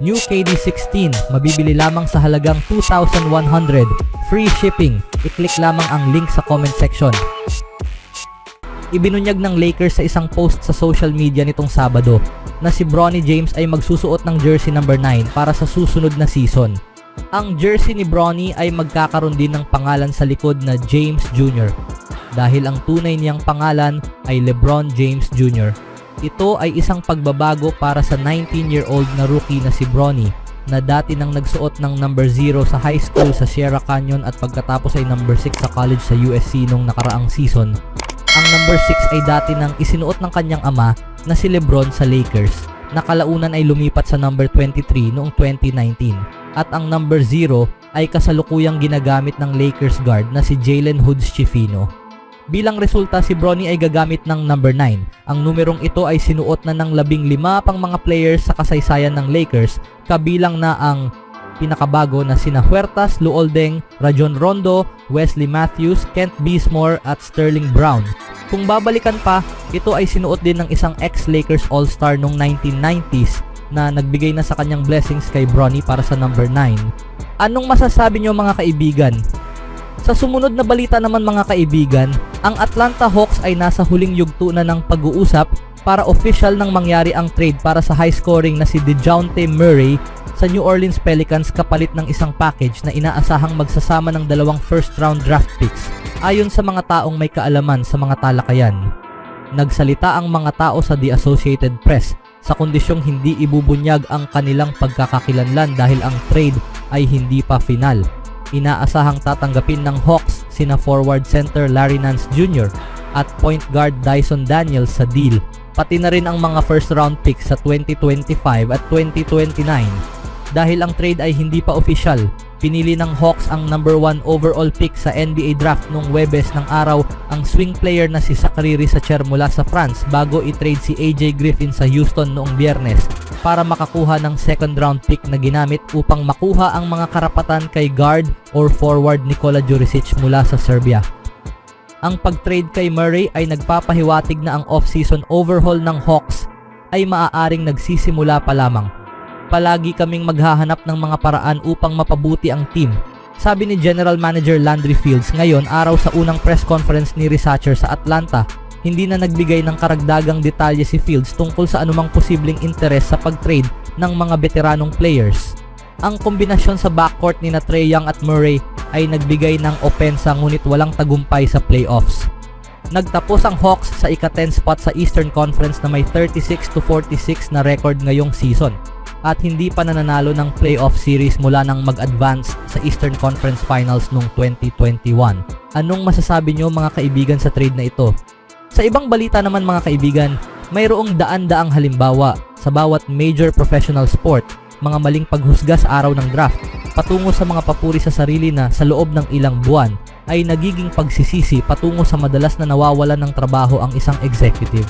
New KD16, mabibili lamang sa halagang 2,100. Free shipping. I-click lamang ang link sa comment section. Ibinunyag ng Lakers sa isang post sa social media nitong Sabado na si Bronny James ay magsusuot ng jersey number 9 para sa susunod na season. Ang jersey ni Bronny ay magkakaroon din ng pangalan sa likod na James Jr. dahil ang tunay niyang pangalan ay LeBron James Jr. Ito ay isang pagbabago para sa 19-year-old na rookie na si Bronny na dati nang nagsuot ng number 0 sa high school sa Sierra Canyon at pagkatapos ay number 6 sa college sa USC nung nakaraang season. Ang number 6 ay dati nang isinuot ng kanyang ama na si LeBron sa Lakers na kalaunan ay lumipat sa number 23 noong 2019 at ang number 0 ay kasalukuyang ginagamit ng Lakers guard na si Jalen Hood-Schifino. Bilang resulta, si Bronny ay gagamit ng number 9. Ang numerong ito ay sinuot na ng 15 pang mga players sa kasaysayan ng Lakers, kabilang na ang pinakabago na sina Huertas, Lou Oldeng, Rajon Rondo, Wesley Matthews, Kent Bazemore at Sterling Brown. Kung babalikan pa, ito ay sinuot din ng isang ex-Lakers All-Star noong 1990s na nagbigay na sa kanyang blessings kay Bronny para sa number 9. Anong masasabi nyo mga kaibigan? Sa sumunod na balita naman mga kaibigan, ang Atlanta Hawks ay nasa huling yugto na ng pag-uusap para official nang mangyari ang trade para sa high-scoring na si DeJounte Murray sa New Orleans Pelicans kapalit ng isang package na inaasahang magsasama ng 2 first-round draft picks ayon sa mga taong may kaalaman sa mga talakayan. Nagsalita ang mga tao sa The Associated Press sa kondisyong hindi ibubunyag ang kanilang pagkakakilanlan dahil ang trade ay hindi pa final. Inaasahang tatanggapin ng Hawks sina forward center Larry Nance Jr. at point guard Dyson Daniels sa deal, pati na rin ang mga first round picks sa 2025 at 2029. Dahil ang trade ay hindi pa official, pinili ng Hawks ang number 1 overall pick sa NBA draft noong Webes ng araw ang swing player na si Zachary Risacher mula sa France bago i-trade si AJ Griffin sa Houston noong Biyernes para makakuha ng second round pick na ginamit upang makuha ang mga karapatan kay guard or forward Nikola Jurisic mula sa Serbia. Ang pag-trade kay Murray ay nagpapahiwatig na ang off-season overhaul ng Hawks ay maaaring nagsisimula pa lamang. Palagi kaming maghahanap ng mga paraan upang mapabuti ang team, sabi ni General Manager Landry Fields ngayon araw sa unang press conference ni Risacher sa Atlanta. Hindi na nagbigay ng karagdagang detalye si Fields tungkol sa anumang posibleng interes sa pag-trade ng mga veteranong players. Ang kombinasyon sa backcourt ni Trae Young at Murray ay nagbigay ng opensa ngunit walang tagumpay sa playoffs. Nagtapos ang Hawks sa ika-10 spot sa Eastern Conference na may 36-46 na record ngayong season at hindi pa nananalo ng playoff series mula nang mag-advance sa Eastern Conference Finals noong 2021. Anong masasabi nyo mga kaibigan sa trade na ito? Sa ibang balita naman mga kaibigan, mayroong daan-daang halimbawa sa bawat major professional sport, mga maling paghusga sa araw ng draft, patungo sa mga papuri sa sarili na sa loob ng ilang buwan ay nagiging pagsisisi patungo sa madalas na nawawalan ng trabaho ang isang executive.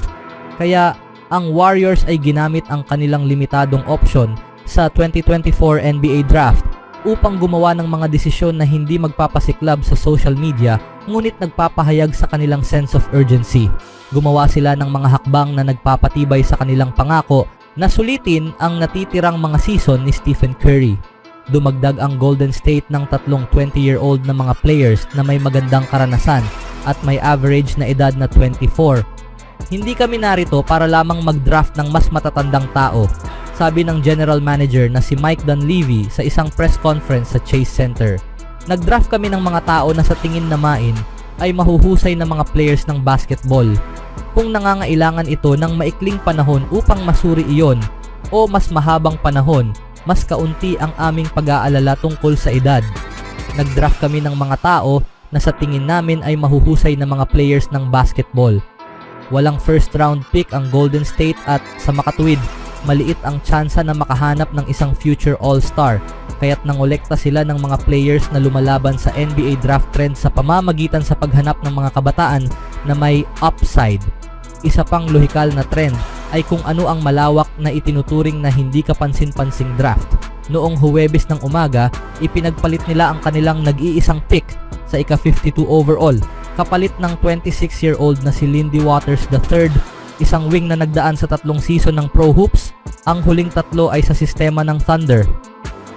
Kaya ang Warriors ay ginamit ang kanilang limitadong option sa 2024 NBA Draft upang gumawa ng mga desisyon na hindi magpapasiklab sa social media ngunit nagpapahayag sa kanilang sense of urgency. Gumawa sila ng mga hakbang na nagpapatibay sa kanilang pangako na sulitin ang natitirang mga season ni Stephen Curry. Dumagdag ang Golden State ng 3 20-year-old na mga players na may magandang karanasan at may average na edad na 24. Hindi kami narito para lamang mag-draft ng mas matatandang tao, sabi ng general manager na si Mike Dunleavy sa isang press conference sa Chase Center. Nag-draft kami ng mga tao na sa tingin namain ay mahuhusay na mga players ng basketball. Kung nangangailangan ito ng maikling panahon upang masuri iyon o mas mahabang panahon, mas kaunti ang aming pag-aalala tungkol sa edad. Nag-draft kami ng mga tao na sa tingin namin ay mahuhusay na mga players ng basketball. Walang first round pick ang Golden State at sa makatuwid, maliit ang tsansa na makahanap ng isang future all-star kaya't nangolekta sila ng mga players na lumalaban sa NBA draft trend sa pamamagitan sa paghanap ng mga kabataan na may upside. Isa pang lohikal na trend ay kung ano ang malawak na itinuturing na hindi kapansin-pansing draft. Noong Huwebes ng umaga, ipinagpalit nila ang kanilang nag-iisang pick sa ika-52 overall kapalit ng 26-year-old na si Lindy Waters III, isang wing na nagdaan sa 3 season ng Pro Hoops Ang huling 3 ay sa sistema ng Thunder.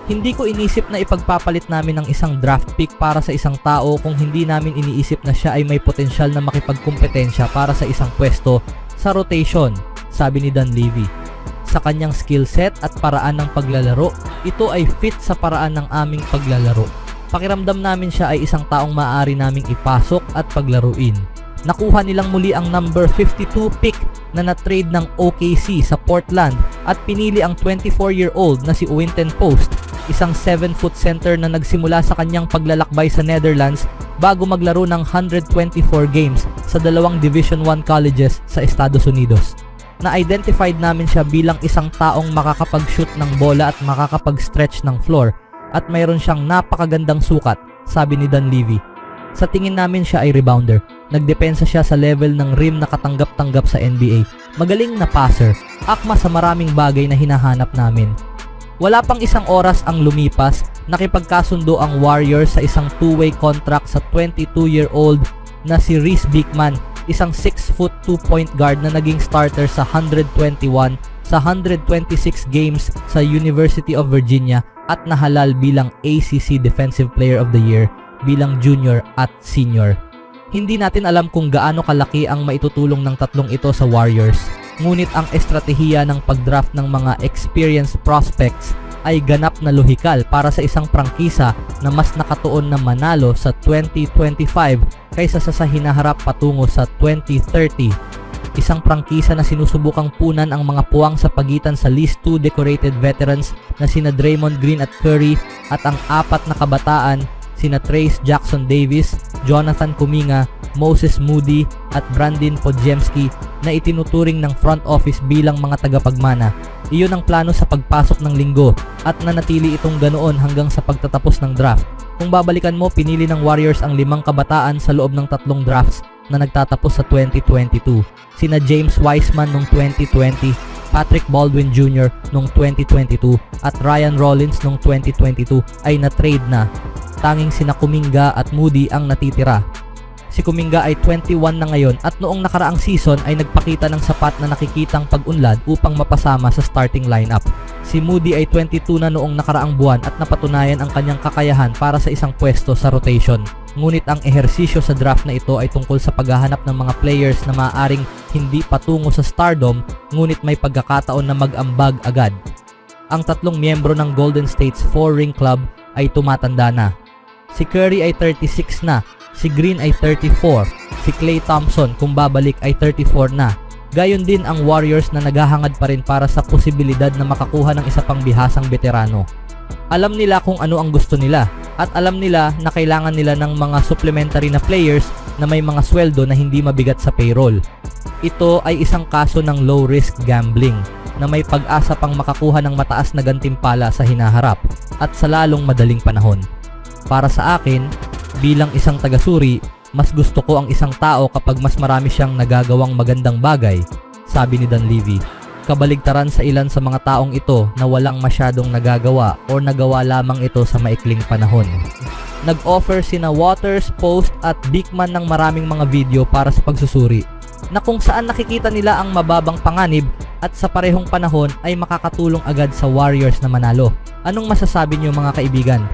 Hindi ko inisip na ipagpapalit namin ng isang draft pick para sa isang tao kung hindi namin iniisip na siya ay may potensyal na makipagkumpetensya para sa isang pwesto sa rotation, sabi ni Dunleavy. Sa kanyang skill set at paraan ng paglalaro, ito ay fit sa paraan ng aming paglalaro. Pakiramdam namin siya ay isang taong maaari naming ipasok at paglaruin. Nakuha nilang muli ang number 52 pick na na-trade ng OKC sa Portland at pinili ang 24-year-old na si Winton Post, isang 7-foot center na nagsimula sa kanyang paglalakbay sa Netherlands bago maglaro ng 124 games sa 2 Division I colleges sa Estados Unidos. Na-identified namin siya bilang isang taong makakapag-shoot ng bola at makakapag-stretch ng floor at mayroon siyang napakagandang sukat, sabi ni Dunleavy. Sa tingin namin siya ay rebounder. Nagdepensa siya sa level ng rim na katanggap-tanggap sa NBA. Magaling na passer, akma sa maraming bagay na hinahanap namin. Wala pang isang oras ang lumipas, nakipagkasundo ang Warriors sa isang 2-way contract sa 22-year-old na si Reese Beekman, isang 6-foot 2-point guard na naging starter sa 121 sa 126 games sa University of Virginia at nahalal bilang ACC Defensive Player of the Year bilang junior at senior. Hindi natin alam kung gaano kalaki ang maitutulong ng tatlong ito sa Warriors, ngunit ang estratehiya ng pagdraft ng mga experienced prospects ay ganap na lohikal para sa isang prangkisa na mas nakatuon na manalo sa 2025 kaysa sa hinaharap patungo sa 2030. Isang prangkisa na sinusubukang punan ang mga puwang sa pagitan sa least 2 decorated veterans na sina Draymond Green at Curry at ang 4 na kabataan sina Trayce Jackson-Davis, Jonathan Kuminga, Moses Moody at Brandon Podziemski na itinuturing ng front office bilang mga tagapagmana. Iyon ang plano sa pagpasok ng linggo at nanatili itong ganoon hanggang sa pagtatapos ng draft. Kung babalikan mo, pinili ng Warriors ang 5 kabataan sa loob ng 3 drafts na nagtatapos sa 2022. Sina James Wiseman noong 2020, Patrick Baldwin Jr. noong 2022 at Ryan Rollins noong 2022 ay na-trade na. Tanging sina Kuminga at Moody ang natitira. Si Kuminga ay 21 na ngayon at noong nakaraang season ay nagpakita ng sapat na nakikitang pag-unlad upang mapasama sa starting lineup. Si Moody ay 22 na noong nakaraang buwan at napatunayan ang kanyang kakayahan para sa isang pwesto sa rotation. Ngunit ang ehersisyo sa draft na ito ay tungkol sa paghahanap ng mga players na maaaring hindi patungo sa stardom ngunit may pagkakataon na mag-ambag agad. Ang 3 miyembro ng Golden State's 4-ring club ay tumatanda na. Si Curry ay 36 na, si Green ay 34, si Klay Thompson kung babalik ay 34 na. Gayon din ang Warriors na naghahangad pa rin para sa posibilidad na makakuha ng isa pang bihasang veterano. Alam nila kung ano ang gusto nila at alam nila na kailangan nila ng mga supplementary na players na may mga sweldo na hindi mabigat sa payroll. Ito ay isang kaso ng low risk gambling na may pag-asa pang makakuha ng mataas na gantimpala sa hinaharap at sa lalong madaling panahon. Para sa akin, bilang isang taga-Suri, mas gusto ko ang isang tao kapag mas marami siyang nagagawang magandang bagay, sabi ni Dunleavy. Kabaligtaran sa ilan sa mga taong ito na walang masyadong nagagawa o nagawa lamang ito sa maikling panahon. Nag-offer sina Waters, Post at Beekman ng maraming mga video para sa pagsusuri, na kung saan nakikita nila ang mababang panganib at sa parehong panahon ay makakatulong agad sa Warriors na manalo. Anong masasabi niyo mga kaibigan?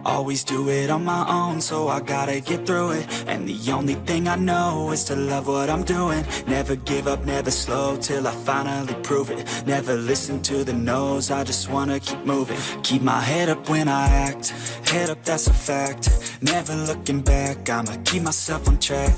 Always do it on my own, so I gotta get through it. And the only thing I know is to love what I'm doing. Never give up, never slow, till I finally prove it. Never listen to the no's, I just wanna keep moving. Keep my head up when I act, head up, that's a fact. Never looking back, I'ma keep myself on track.